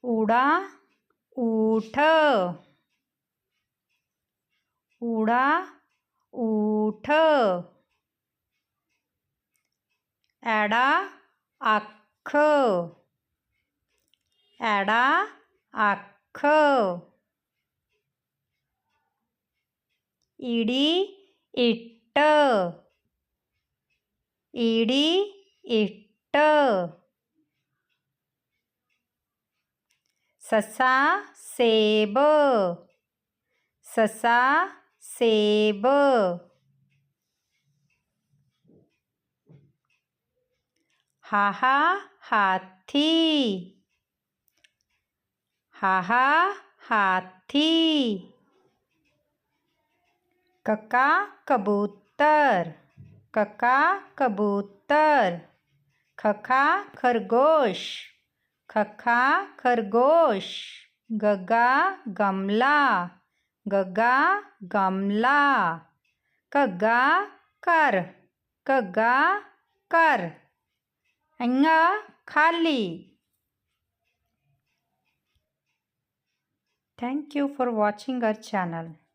उड़ा ऊठ, उड़ा ऊठ। एड़ा आख, एड़ा आख। ईड़ी इट्ट, ईड़ी इट्ट। ससा सेब, ससा सेब। हाहा हाथी, हाहा हाथी। कक्का कबूतर, कक्का कबूतर। खखा खरगोश, खखा खरगोश। गगा गमला, गगा गमला। कग्गा कर, कग्गा कर। अंगा खाली। Thank you for watching our channel.